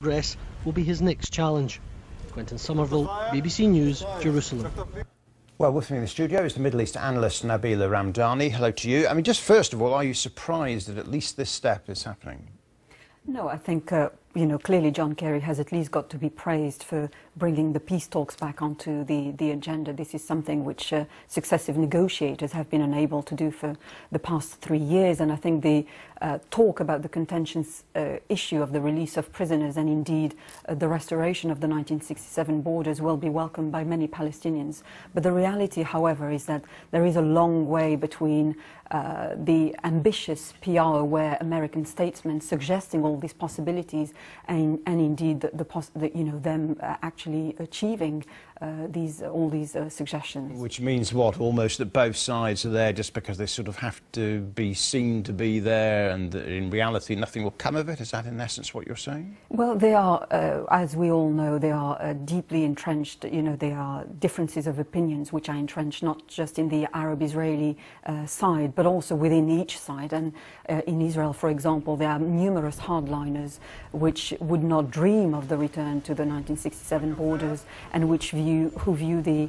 progress will be his next challenge. Quentin Somerville, BBC News, Jerusalem. Well, with me in the studio is the Middle East analyst Nabila Ramdani. Hello to you. I mean, just first of all, are you surprised that at least this step is happening? No, I think, clearly John Kerry has at least got to be praised for bringing the peace talks back onto the agenda. This is something which successive negotiators have been unable to do for the past 3 years. And I think the talk about the contentious issue of the release of prisoners and indeed the restoration of the 1967 borders will be welcomed by many Palestinians. But the reality, however, is that there is a long way between the ambitious PR-aware American statesmen suggesting all these possibilities and indeed them actually achieving all these suggestions. Which means what? Almost that both sides are there just because they sort of have to be seen to be there, and in reality nothing will come of it? Is that in essence what you're saying? Well, they are, as we all know, they are deeply entrenched. There are differences of opinions which are entrenched not just in the Arab-Israeli side, but also within each side. And in Israel, for example, there are numerous hardliners which would not dream of the return to the 1967 borders and who view the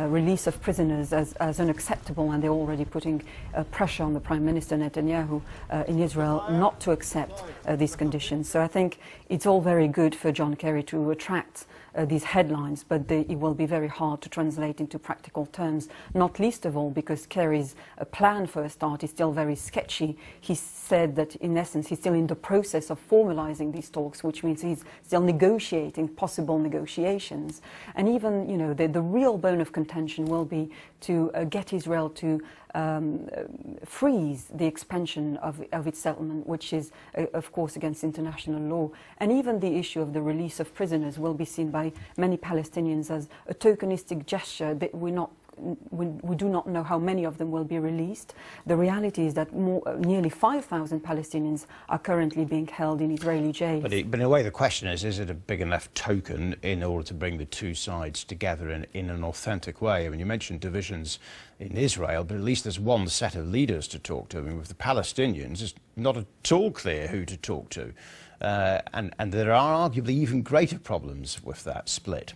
release of prisoners as unacceptable, and they're already putting pressure on the Prime Minister Netanyahu in Israel not to accept these conditions. So I think it's all very good for John Kerry to attract these headlines, but it will be very hard to translate into practical terms, not least of all because Kerry's plan for a start is still very sketchy. He said that in essence he's still in the process of formalizing these talks, which means he's still negotiating possible negotiations. And even, the real bone of contention will be to get Israel to freeze the expansion of its settlement, which is, of course, against international law. And even the issue of the release of prisoners will be seen by many Palestinians as a tokenistic gesture that we do not know how many of them will be released. The reality is that nearly 5,000 Palestinians are currently being held in Israeli jails. But in a way, the question is it a big enough token in order to bring the two sides together in an authentic way? I mean, you mentioned divisions in Israel, but at least there's one set of leaders to talk to. I mean, with the Palestinians, it's not at all clear who to talk to. And there are arguably even greater problems with that split.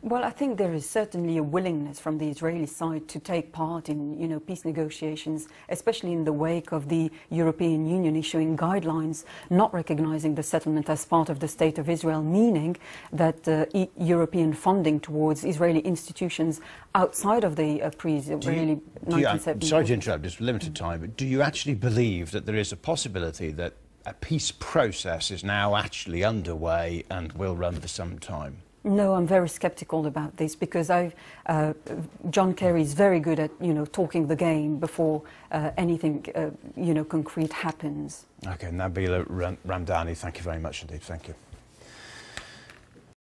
Well, I think there is certainly a willingness from the Israeli side to take part in, peace negotiations, especially in the wake of the European Union issuing guidelines not recognizing the settlement as part of the State of Israel, meaning that European funding towards Israeli institutions outside of the pre-Israeli 1970s. I'm sorry to interrupt, it's limited time, but do you actually believe that there is a possibility that a peace process is now actually underway and will run for some time? No, I'm very sceptical about this because John Kerry is very good at, talking the game before anything, concrete happens. Okay, Nabila Ramdani, thank you very much indeed. Thank you.